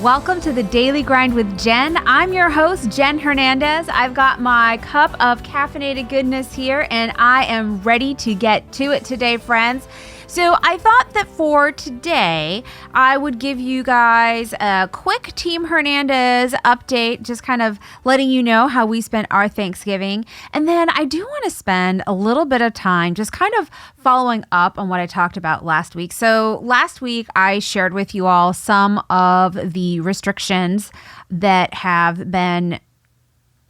Welcome to the Daily Grind with Jen. I'm your host, Jen Hernandez. I've got my cup of caffeinated goodness here, and I am ready to get to it today, friends. So I thought that for today, I would give you guys a quick Team Hernandez update, just kind of letting you know how we spent our Thanksgiving. And then I do want to spend a little bit of time just kind of following up on what I talked about last week. So last week, I shared with you all some of the restrictions that have been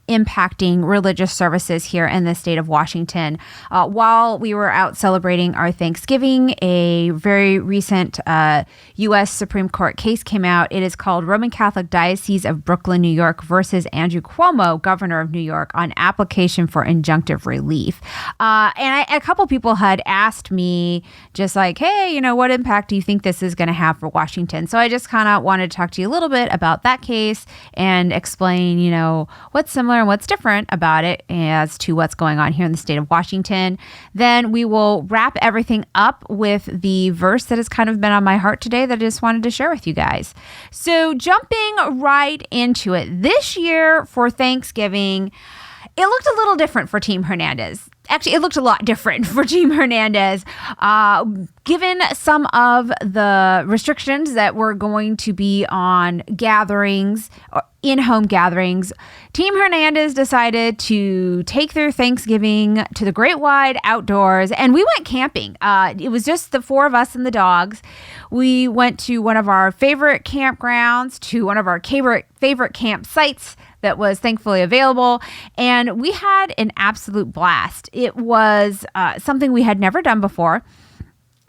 impacting religious services here in the state of Washington. While we were out celebrating our Thanksgiving, a very recent U.S. Supreme Court case came out. It is called Roman Catholic Diocese of Brooklyn, New York versus Andrew Cuomo, governor of New York, on application for injunctive relief. And a couple people had asked me just like, hey, what impact do you think this is going to have for Washington? So I just kind of wanted to talk to you a little bit about that case and explain, what's similar and what's different about it as to what's going on here in the state of Washington. Then we will wrap everything up with the verse that has kind of been on my heart today that I just wanted to share with you guys. So jumping right into it, this year for Thanksgiving, it looked a little different for Team Hernandez. Actually, it looked a lot different for Team Hernandez. Given some of the restrictions that were going to be on gatherings, or in-home gatherings, Team Hernandez decided to take their Thanksgiving to the great wide outdoors, and we went camping. It was just the four of us and the dogs. We went to one of our favorite campgrounds, to one of our favorite campsites that was thankfully available, and we had an absolute blast. It was something we had never done before.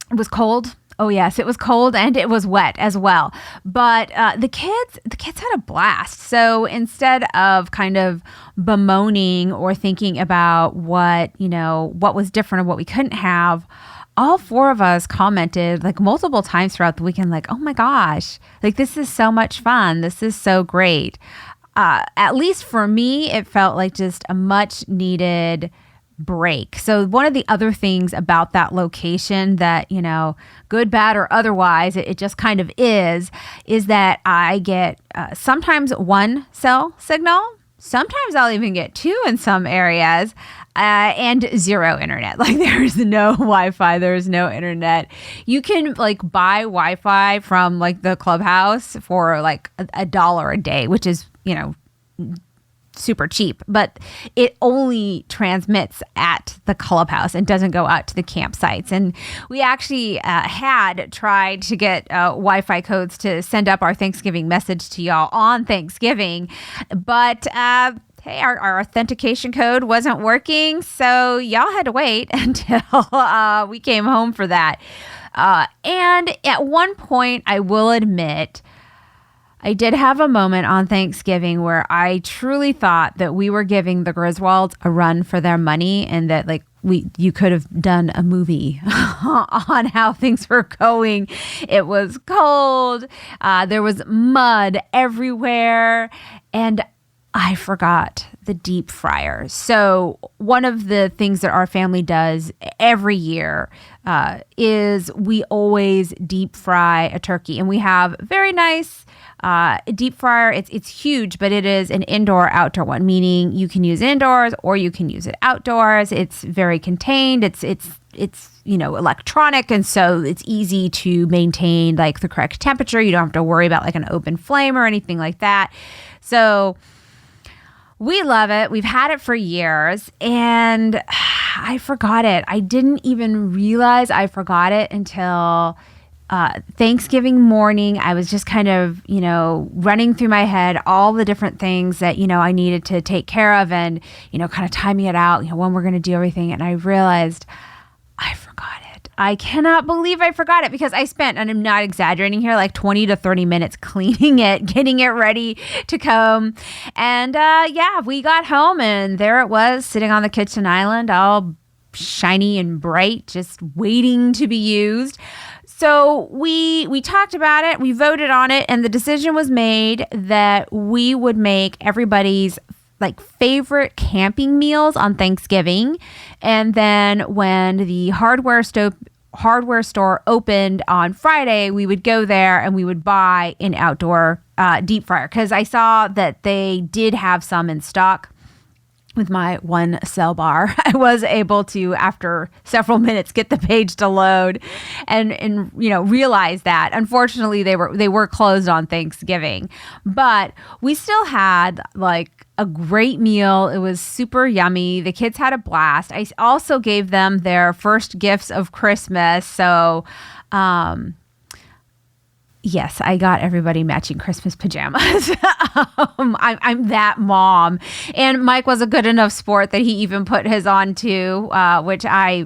It was cold. Oh yes, it was cold and it was wet as well. But the kids had a blast. So instead of kind of bemoaning or thinking about what was different or what we couldn't have, all four of us commented like multiple times throughout the weekend, like, oh my gosh, like this is so much fun. This is so great. At least for me, it felt like just a much needed break. So one of the other things about that location that, good, bad, or otherwise, it just kind of is that I get sometimes one cell signal. Sometimes I'll even get two in some areas, and zero internet. Like there's no Wi-Fi, there's no internet. You can buy Wi-Fi from the clubhouse for $1 a day, which is, super cheap, but it only transmits at the clubhouse and doesn't go out to the campsites. And we actually had tried to get Wi-Fi codes to send up our Thanksgiving message to y'all on Thanksgiving, but hey, our authentication code wasn't working, so y'all had to wait until we came home for that. And at one point, I will admit, I did have a moment on Thanksgiving where I truly thought that we were giving the Griswolds a run for their money, and that you could have done a movie on how things were going. It was cold. There was mud everywhere, and I forgot the deep fryer. So one of the things that our family does every year is we always deep fry a turkey, and we have very nice deep fryer. It's huge, but it is an indoor-outdoor one, meaning you can use it indoors or you can use it outdoors. It's very contained. It's electronic, and so it's easy to maintain the correct temperature. You don't have to worry about an open flame or anything like that. So we love it. We've had it for years, and I forgot it. I didn't even realize I forgot it until Thanksgiving morning. I was just kind of, running through my head all the different things that, I needed to take care of, and, kind of timing it out, when we're going to do everything. And I realized I forgot it. I cannot believe I forgot it, because I spent, and I'm not exaggerating here, 20 to 30 minutes cleaning it, getting it ready to come. And we got home, and there it was sitting on the kitchen island, all shiny and bright, just waiting to be used. So we talked about it, we voted on it, and the decision was made that we would make everybody's favorite camping meals on Thanksgiving. And then when the hardware hardware store opened on Friday, we would go there and we would buy an outdoor deep fryer because I saw that they did have some in stock. With my one cell bar, I was able to, after several minutes, get the page to load and realize that unfortunately they were closed on Thanksgiving, but we still had like a great meal. It was super yummy. The kids had a blast. I also gave them their first gifts of Christmas. So, yes, I got everybody matching Christmas pajamas. I'm that mom. And Mike was a good enough sport that he even put his on too, which I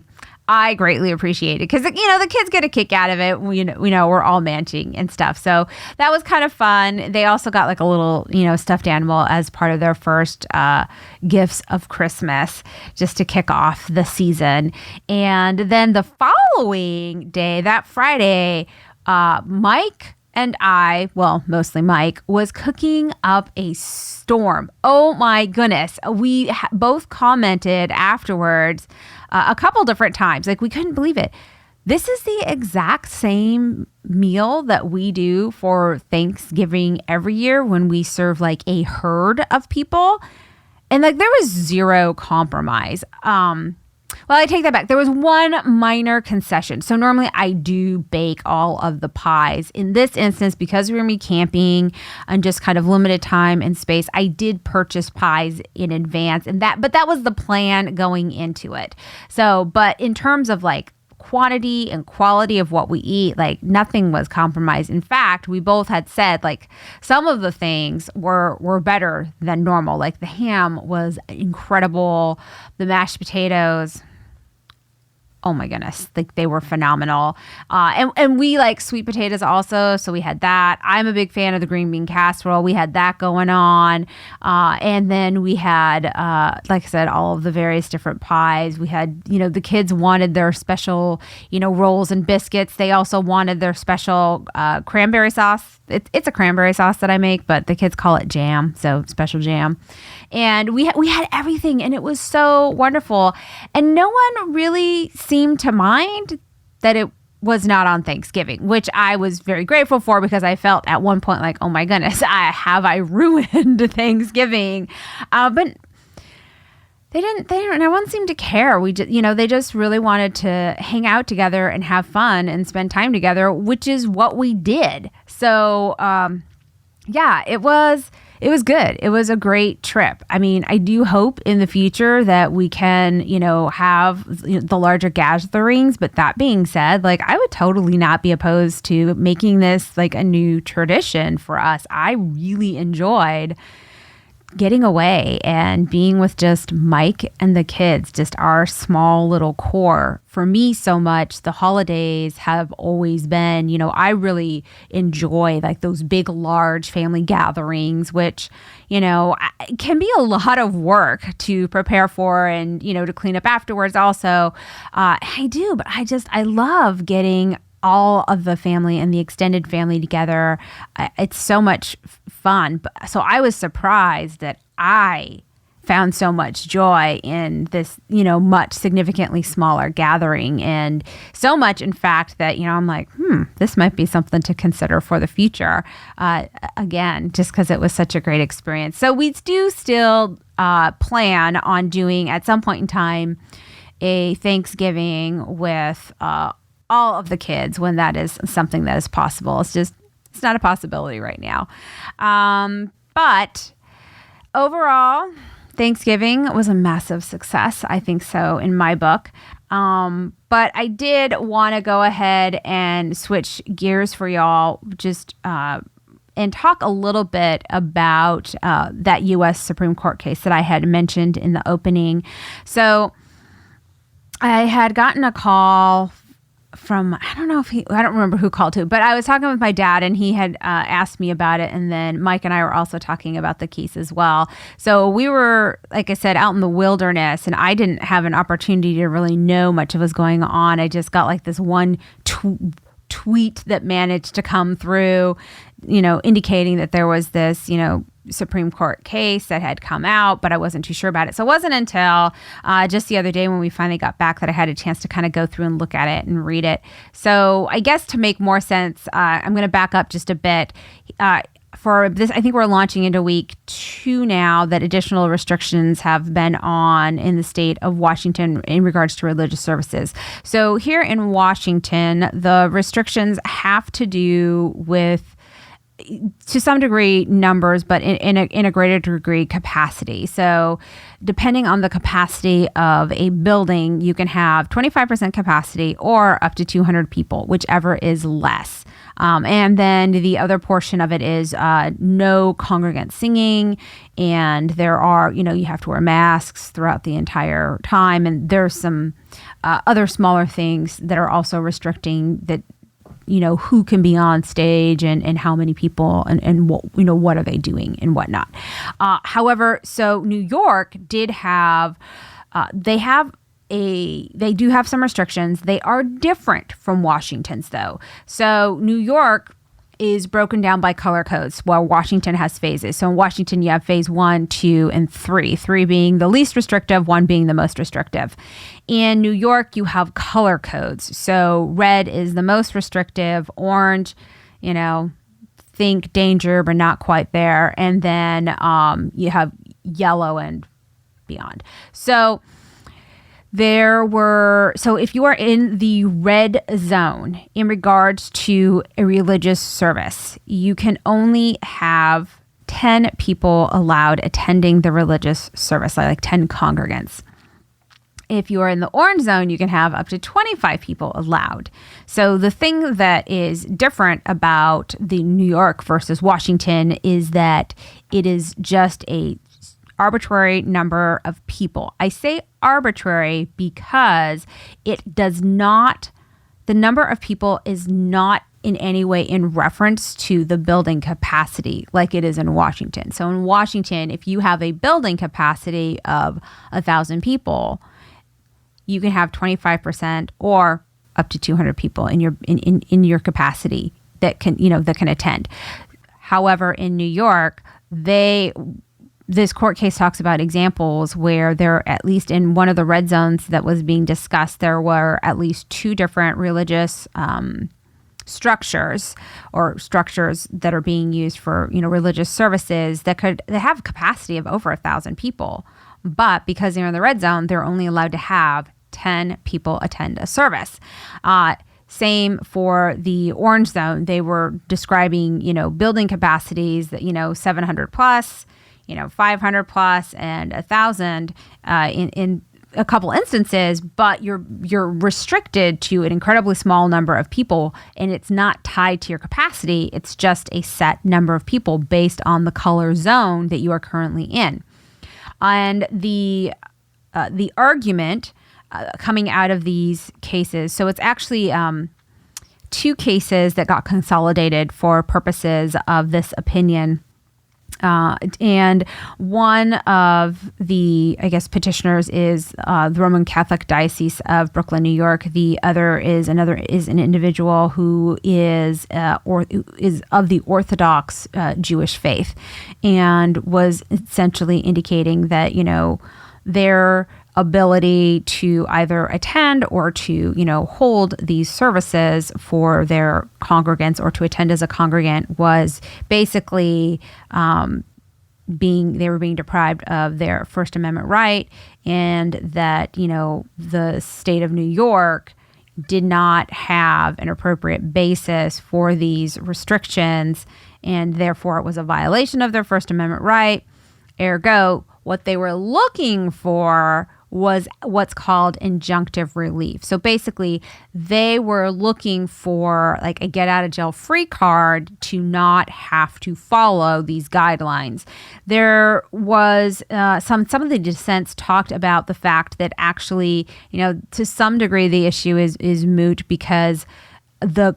greatly appreciated because, the kids get a kick out of it. We know we're all matching and stuff. So that was kind of fun. They also got like a little, stuffed animal as part of their first gifts of Christmas just to kick off the season. And then the following day, that Friday, Mike and I, well, mostly Mike, was cooking up a storm. Oh my goodness. We both commented afterwards a couple different times. Like, we couldn't believe it. This is the exact same meal that we do for Thanksgiving every year when we serve like a herd of people. And like, there was zero compromise. Well, I take that back. There was one minor concession. So normally I do bake all of the pies. In this instance, because we were going to be camping and just kind of limited time and space, I did purchase pies in advance, but that was the plan going into it. So, but in terms of like quantity and quality of what we eat, like nothing was compromised. In fact, we both had said like some of the things were better than normal. Like the ham was incredible. The mashed potatoes, oh my goodness, like they were phenomenal. And we like sweet potatoes also, so we had that. I'm a big fan of the green bean casserole. We had that going on. And then we had, like I said, all of the various different pies. We had, the kids wanted their special, rolls and biscuits. They also wanted their special cranberry sauce. It's a cranberry sauce that I make, but the kids call it jam, so special jam. And we had everything, and it was so wonderful. And no one really seemed to mind that it was not on Thanksgiving, which I was very grateful for because I felt at one point like, oh my goodness, I ruined Thanksgiving. But they didn't, no one seemed to care. We just, they just really wanted to hang out together and have fun and spend time together, which is what we did. So, yeah, it was good. It was a great trip. I mean, I do hope in the future that we can, have the larger gatherings. But that being said, like, I would totally not be opposed to making this like a new tradition for us. I really enjoyed getting away and being with just Mike and the kids, just our small little core. For me, so much, the holidays have always been, I really enjoy like those big, large family gatherings, which, can be a lot of work to prepare for and, to clean up afterwards also. I do, but I love getting all of the family and the extended family together. It's so much fun. So I was surprised that I found so much joy in this, much significantly smaller gathering. And so much, in fact, that, I'm like, this might be something to consider for the future. Again, just because it was such a great experience. So we do still plan on doing at some point in time a Thanksgiving with all of the kids when that is something that is possible. It's not a possibility right now. But overall, Thanksgiving was a massive success. I think so in my book. But I did want to go ahead and switch gears for y'all just and talk a little bit about that U.S. Supreme Court case that I had mentioned in the opening. So I had gotten a call from, I don't remember who called to, but I was talking with my dad and he had asked me about it. And then Mike and I were also talking about the case as well. So we were, like I said, out in the wilderness and I didn't have an opportunity to really know much of what was going on. I just got like this one tweet that managed to come through, indicating that there was this, Supreme Court case that had come out, but I wasn't too sure about it. So it wasn't until just the other day when we finally got back that I had a chance to kind of go through and look at it and read it. So I guess to make more sense, I'm going to back up just a bit. For this, I think we're launching into week 2 now that additional restrictions have been on in the state of Washington in regards to religious services. So here in Washington, the restrictions have to do with, to some degree, numbers, but in a greater degree, capacity. So depending on the capacity of a building, you can have 25% capacity or up to 200 people, whichever is less. And then the other portion of it is no congregant singing. And there are, you have to wear masks throughout the entire time. And there's some other smaller things that are also restricting that, who can be on stage and how many people and what, what are they doing and whatnot. However, so New York did have, they do have some restrictions. They are different from Washington's, though. So New York is broken down by color codes, while Washington has phases. So in Washington, you have phase 1, 2, and 3. 3 being the least restrictive, 1 being the most restrictive. In New York, you have color codes. So red is the most restrictive, orange, think danger, but not quite there. And then you have yellow and beyond. So if you are in the red zone in regards to a religious service, you can only have 10 people allowed attending the religious service, like 10 congregants. If you are in the orange zone, you can have up to 25 people allowed. So the thing that is different about the New York versus Washington is that it is just a arbitrary number of people. I say arbitrary because the number of people is not in any way in reference to the building capacity like it is in Washington. So in Washington, if you have a building capacity of 1,000 people, you can have 25% or up to 200 people in your capacity that can attend. However, in New York, this court case talks about examples where there, at least in one of the red zones that was being discussed, there were at least 2 different religious structures that are being used for, religious services that have a capacity of over 1,000 people. But because they're in the red zone, they're only allowed to have 10 people attend a service. Same for the orange zone. They were describing, building capacities that, 700 plus, 500 plus and 1,000 in a couple instances, but you're restricted to an incredibly small number of people, and it's not tied to your capacity. It's just a set number of people based on the color zone that you are currently in. And the argument coming out of these cases, so it's actually 2 cases that got consolidated for purposes of this opinion. And one of the, petitioners is the Roman Catholic Diocese of Brooklyn, New York. The other is an individual who is of the Orthodox Jewish faith, and was essentially indicating that their ability to either attend or to hold these services for their congregants or to attend as a congregant was basically they were being deprived of their First Amendment right, and that the state of New York did not have an appropriate basis for these restrictions, and therefore it was a violation of their First Amendment right. Ergo, what they were looking for was what's called injunctive relief. So basically, they were looking for like a get out of jail free card to not have to follow these guidelines. There was some of the dissents talked about the fact that actually, to some degree, the issue is moot because the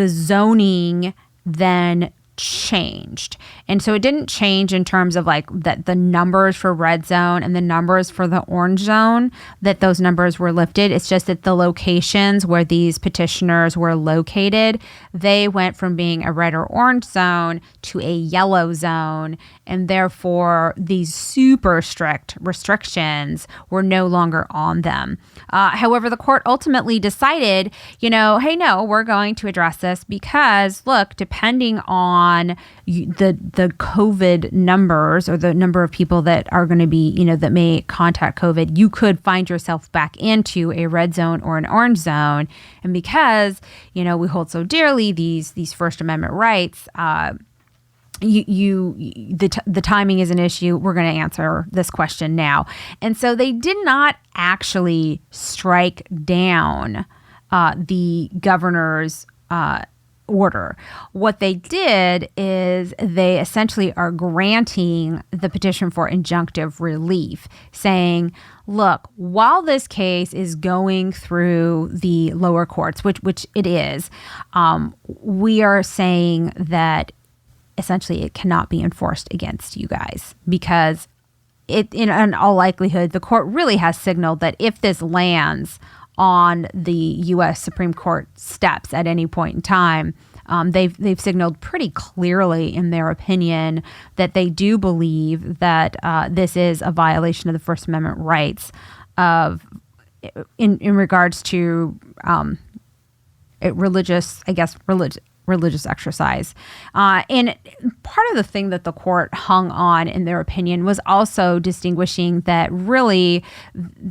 zoning then changed. And so it didn't change in terms of like that the numbers for red zone and the numbers for the orange zone, that those numbers were lifted. It's just that the locations where these petitioners were located, they went from being a red or orange zone to a yellow zone. And therefore, these super strict restrictions were no longer on them. However, the court ultimately decided, hey, no, we're going to address this because, look, depending on the COVID numbers or the number of people that are going to be, that may contact COVID, you could find yourself back into a red zone or an orange zone. And because, we hold so dearly these First Amendment rights, the timing is an issue. We're going to answer this question now. And so they did not actually strike down the governor's order. What they did is they essentially are granting the petition for injunctive relief, saying, look, while this case is going through the lower courts, which it is, we are saying that essentially it cannot be enforced against you guys because in all likelihood, the court really has signaled that if this lands on the U.S. Supreme Court steps at any point in time, they've signaled pretty clearly in their opinion that they do believe that this is a violation of the First Amendment rights in regards to religious exercise. And part of the thing that the court hung on in their opinion was also distinguishing that really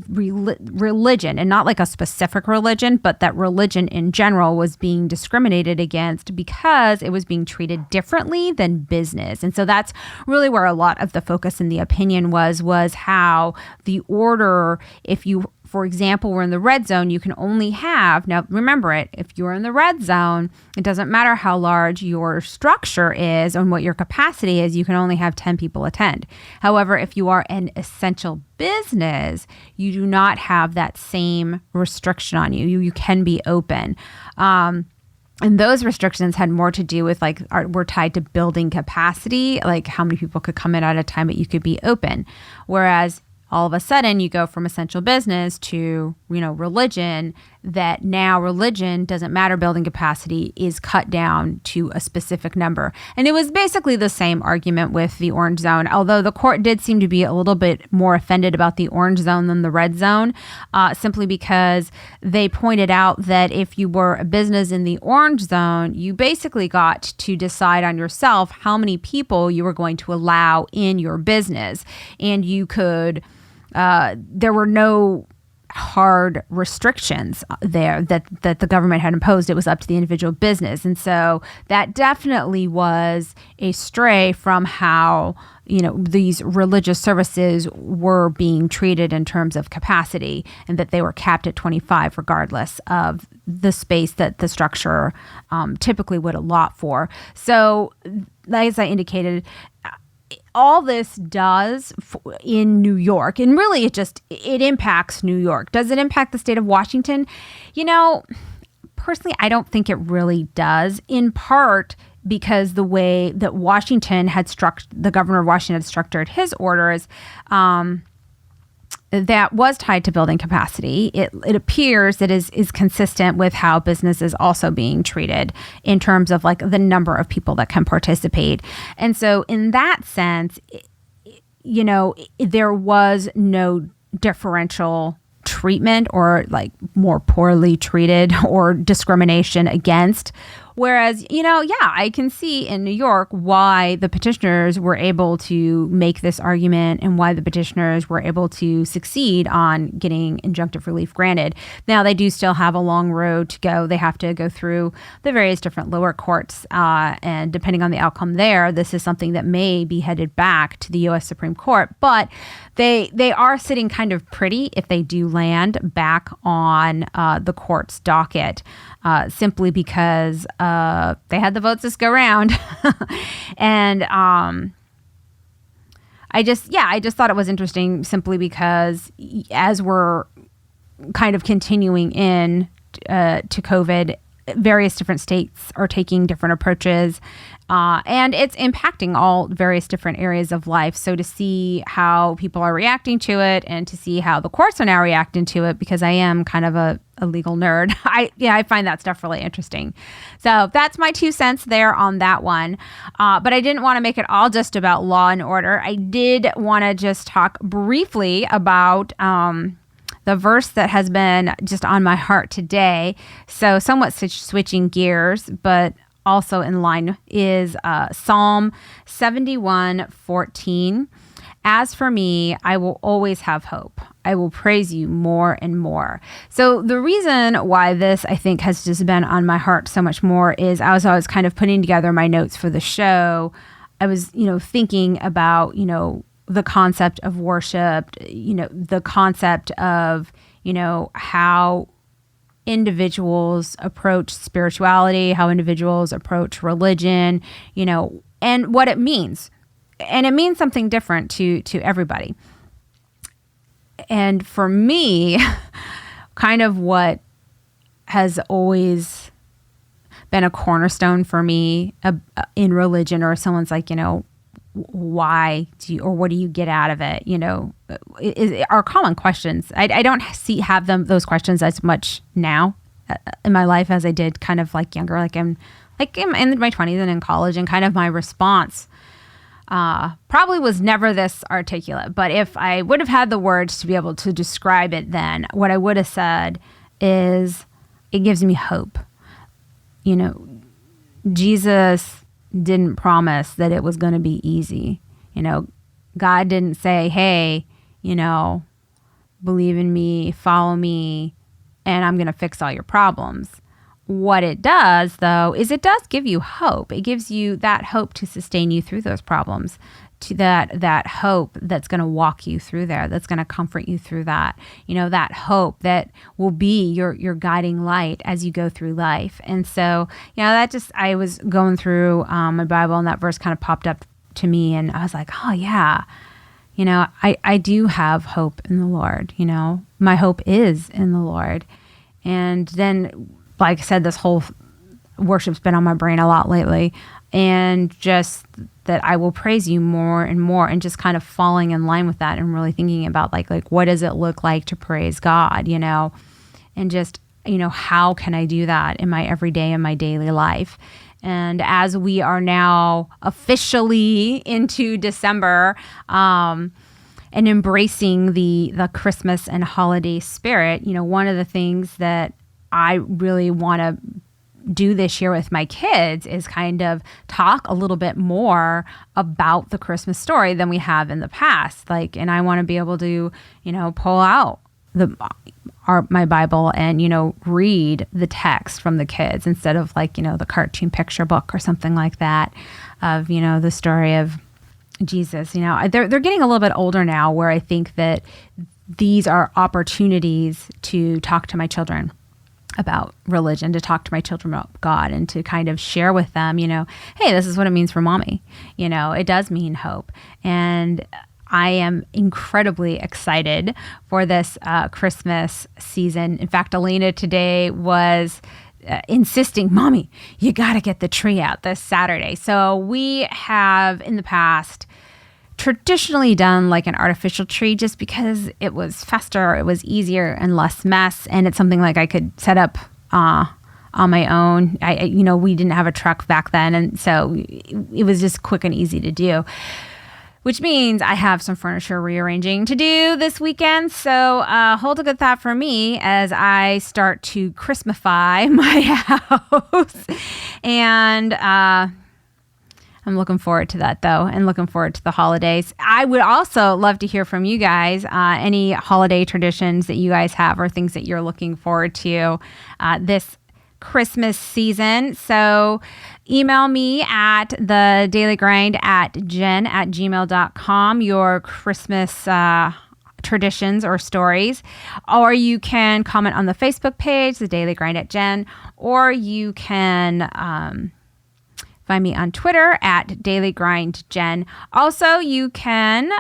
religion, and not like a specific religion, but that religion in general was being discriminated against because it was being treated differently than business. And so that's really where a lot of the focus in the opinion was how the order, if you, for example, we're in the red zone, you can only have, now remember if you're in the red zone, it doesn't matter how large your structure is and what your capacity is, you can only have 10 people attend. However, if you are an essential business, you do not have that same restriction on you. You can be open. And those restrictions had more to do with were tied to building capacity, like how many people could come in at a time that you could be open. Whereas all of a sudden you go from essential business to, religion, that now religion doesn't matter, building capacity is cut down to a specific number. And it was basically the same argument with the orange zone, although the court did seem to be a little bit more offended about the orange zone than the red zone, simply because they pointed out that if you were a business in the orange zone, you basically got to decide on yourself how many people you were going to allow in your business. And you could, there were no hard restrictions there that the government had imposed. It was up to the individual business. And so that definitely was a stray from how, these religious services were being treated in terms of capacity, and that they were capped at 25 regardless of the space that the structure typically would allot for. So as I indicated, all this does in New York, and really it impacts New York. Does it impact the state of Washington? Personally, I don't think it really does, in part because the way that the governor of Washington had structured his orders, that was tied to building capacity. It appears that is consistent with how business is also being treated in terms of the number of people that can participate. And so in that sense, there was no differential treatment or more poorly treated or discrimination against. Whereas, I can see in New York why the petitioners were able to make this argument and why the petitioners were able to succeed on getting injunctive relief granted. Now, they do still have a long road to go. They have to go through the various different lower courts. And depending on the outcome there, this is something that may be headed back to the U.S. Supreme Court. But they are sitting kind of pretty if they do land back on the court's docket, simply because they had the votes this go round. And I just thought it was interesting simply because as we're kind of continuing in to COVID, various different states are taking different approaches, and it's impacting all various different areas of life. So to see how people are reacting to it, and to see how the courts are now reacting to it, because I am kind of a legal nerd, I find that stuff really interesting. So that's my 2 cents there on that one. But I didn't want to make it all just about law and order. I did want to just talk briefly about the verse that has been just on my heart today. So somewhat switching gears, but also in line, is Psalm 71:14. As for me, I will always have hope. I will praise you more and more. So the reason why this, I think, has just been on my heart so much more is as I was kind of putting together my notes for the show, I was, thinking about, the concept of worship, the concept of, how individuals approach spirituality, how individuals approach religion, and what it means. And it means something different to everybody. And for me, kind of what has always been a cornerstone for me in religion, or someone's like, why do you, or what do you get out of it? Are common questions. I don't have those questions as much now in my life as I did kind of like younger, like I'm in my 20s and in college, and kind of my response probably was never this articulate. But if I would have had the words to be able to describe it then, what I would have said is, it gives me hope. Jesus didn't promise that it was going to be easy. God didn't say, hey, believe in me, follow me, and I'm going to fix all your problems. What it does, though, is it does give you hope. It gives you that hope to sustain you through those problems, to that hope that's going to walk you through there, that's going to comfort you through that, that hope that will be your guiding light as you go through life. And so, that just, I was going through my Bible, and that verse kind of popped up to me, and I was like, oh yeah, I do have hope in the Lord. My hope is in the Lord. And then, like I said, this whole worship's been on my brain a lot lately, and just that I will praise you more and more, and just kind of falling in line with that, and really thinking about like what does it look like to praise God, and just, how can I do that in my everyday, in my daily life? And as we are now officially into December, and embracing the Christmas and holiday spirit, one of the things that I really want to do this year with my kids is kind of talk a little bit more about the Christmas story than we have in the past. And I want to be able to, pull out my Bible and, read the text from the kids, instead of the cartoon picture book or something like that of, the story of Jesus. They're getting a little bit older now, where I think that these are opportunities to talk to my children about religion, to talk to my children about God, and to kind of share with them, hey, this is what it means for mommy. It does mean hope. And I am incredibly excited for this Christmas season. In fact, Elena today was insisting, mommy, you got to get the tree out this Saturday. So we have in the past traditionally done an artificial tree, just because it was faster, it was easier and less mess, and it's something I could set up on my own. We didn't have a truck back then, and so it was just quick and easy to do, which means I have some furniture rearranging to do this weekend. So hold a good thought for me as I start to Christmify my house. And I'm looking forward to that, though, and looking forward to the holidays. I would also love to hear from you guys, any holiday traditions that you guys have, or things that you're looking forward to this Christmas season. So email me at TheDailyGrind@jen@gmail.com your Christmas traditions or stories, or you can comment on the Facebook page, The Daily Grind at Jen, or you can find me on Twitter at DailyGrindJen. Also, you can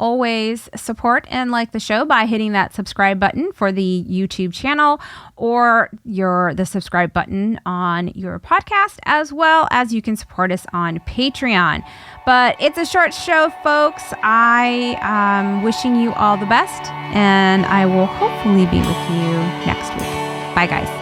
always, support and like the show by hitting that subscribe button for the YouTube channel or the subscribe button on your podcast, as well as you can support us on Patreon. But it's a short show, folks. I am wishing you all the best, and I will hopefully be with you next week. Bye, guys.